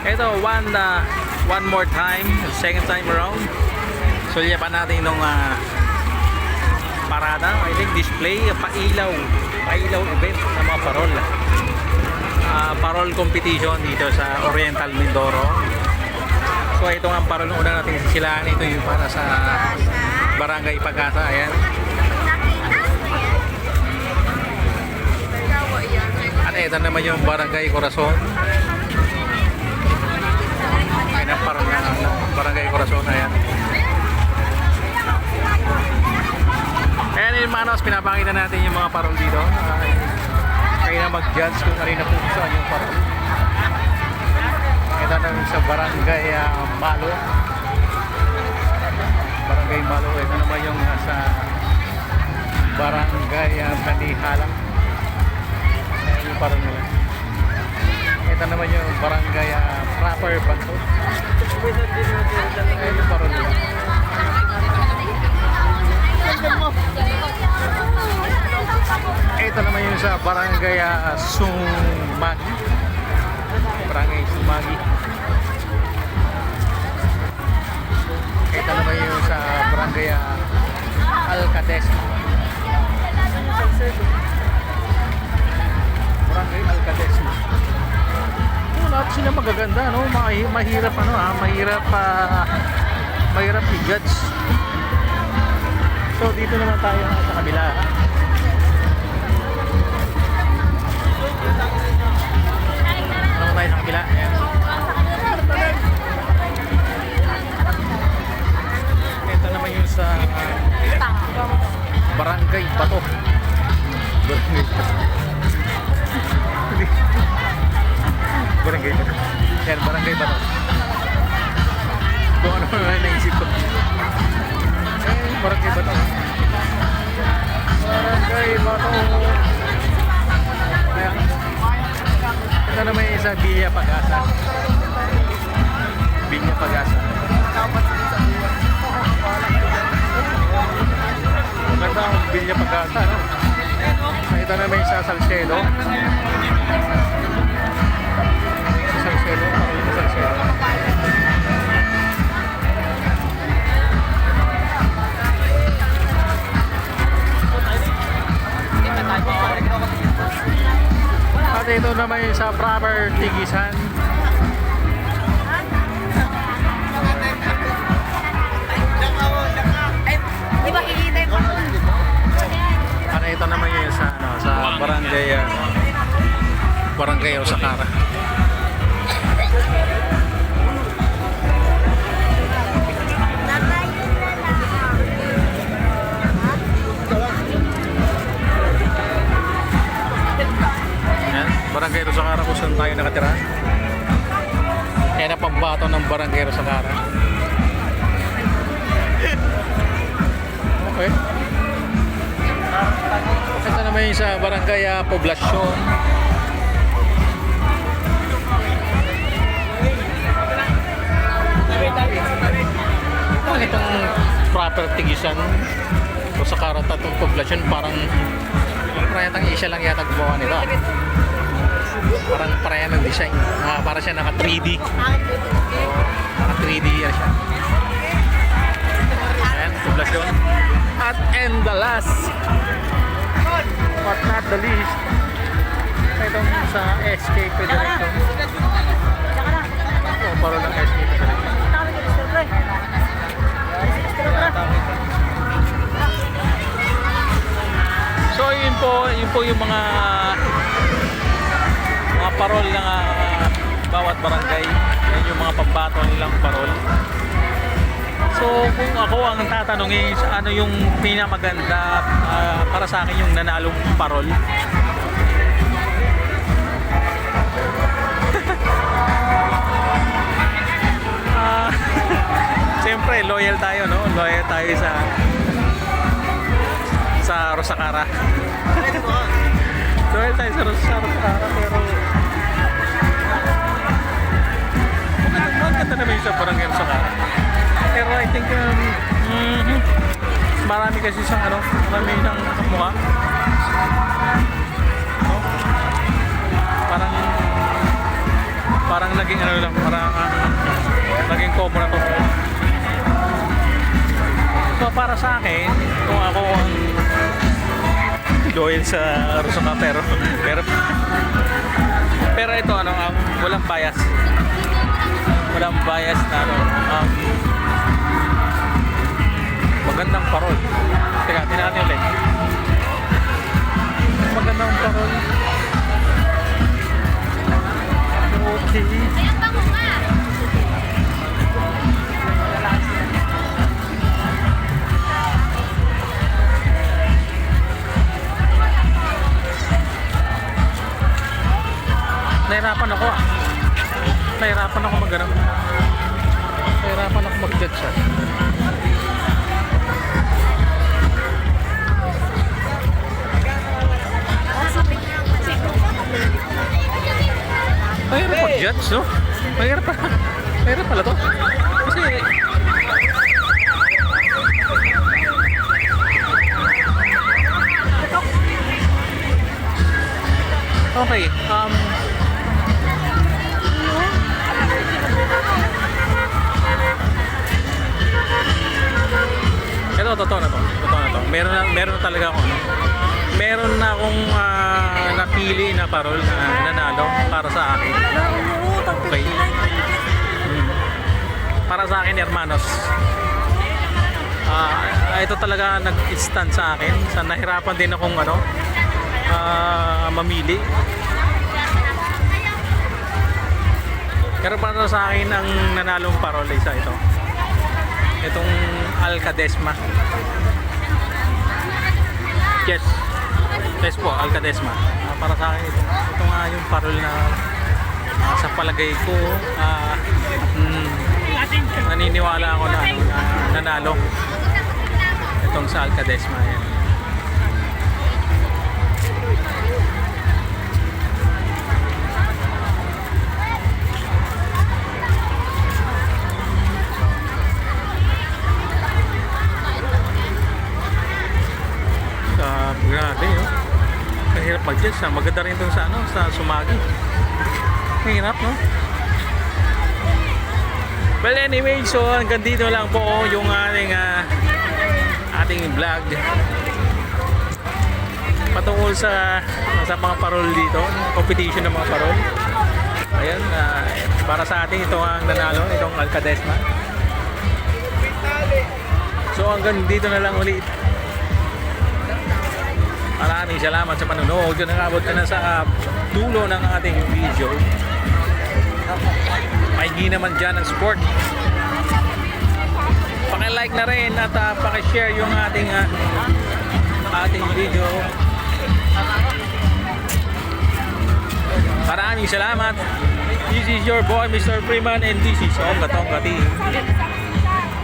Ito, one more time, second time around. Sulyapan natin nung parada, I think display, pailaw event ng mga parol. Parol competition dito sa Oriental Mindoro. So ito nga ang parol na una natin sisilaan. Ito yung para sa Barangay Pag-asa. Ayan. At ito naman yung Barangay Corazon. Ayan ang parol na Barangay Corazon. Ayan. Ayan yung manos, pinapakita natin yung mga parol dito. Kayo na mag-judge kung alin na pupusuan yung parol. Ito naman sa Barangay Malo. Barangay Malo. Ito naman yung sa Barangay Manihalang. Ayan yung parol nila. Ito naman yung Barangay Proper Banto. Ayan yung parol nila. Ito naman yung sa Barangay Sumagi. Barangay Sumagi. Ito naman yung sa Barangay Alcadesma. Barangay Alcadesma. Lahat sila magaganda, no? Mahirap mahirap i-judge. So dito naman tayo sa kabila. Ano tayo sa kabila? Ayan. Ito naman yung sa Barangay Bato. Barangay Bato. Yan, Barangay Bato. Kung ano na naisip ko. Barangay Bato. Barangay Bato. Ayan. Ito naman yung isa, Villa Pag-asa. Villa Pag-asa. Maganda ang Villa Pag-asa, no? Ito naman yung sa Salcedo. Sa Salcedo. Sa Salcedo. At ito naman yung sa Proper Tigisan. At ito naman yung sa, sa Barangay Osakara. Barangay Rosakara kung saan tayo nakatira. Yan ang pambato ng Barangay Rosakara. Okay. Ito naman yung sa Barangay Poblacion. Itong Proper Tigisan Rosakara Tatong Poblacion, parang yatang isa lang yata gumawa nito. Parang pareha ng design. Para siya naka 3D. Naka 3D yan siya. Ayan, Poblacion. At and the last, but not the least, itong sa SK Federation. Ito, paro ng SK Federation. So yun po yung mga parol ng bawat barangay. Yan yung mga pambato nilang parol. So kung ako ang tatanungin, ano yung pinamaganda para sa akin yung nanalong parol? Siyempre loyal tayo, no? Loyal tayo sa Rosakara. Loyal tayo sa Rosakara, pero maganda naman yung sa Barangay Rosakara. Pero I think marami kasi siyang marami ng mukha. No? Parang naging ano lang, parang naging common na to. So para sa akin, kung ako ang loyal sa Rosoka, pero ito ano, walang bias. Walang bias na ano, magandang parol. Teka, tinatin ulit. Magandang parol. Okay. Ayan ba mo nga? Nahirapan ako ah. Nahirapan ako mag-ganap. Nahirapan ako mag-judge ah. Mahirap mag-judge, no? Mahirap pala to. Kasi okay, ito, totoo na to. Meron na talaga ako, no? Meron na akong napili na parol na nanalo para sa akin. Okay. Para sa akin, hermanos. Ito talaga nag-stand sa akin. Nahirapan din akong mamili. Pero para sa akin, ang nanalong parol isa ito. Itong Alcadesma. Yes po, Alcadesma. Para sa akin ito nga yung parol na sa palagay ko naniniwala ako na nanalo itong sa Alcadesma yan. Grabe, no? Mahirap mag-judge. Maganda rin itong sa Sumagi. Mahirap, no? Well, anyway, so hanggang dito lang po yung ating vlog patungkol sa mga parol dito, competition ng mga parol. Ayan, para sa atin ito ang nanalo, itong Alcadesma. So hanggang dito na lang ulit. Maraming salamat sa panonood. Kung nakabot ka na sa dulo ng ating video, maigi naman dyan ang support. Paki-like na rin at paki-share yung ating video. Maraming salamat. This is your boy Mr. Freeman and this is Tonga Tonga TV.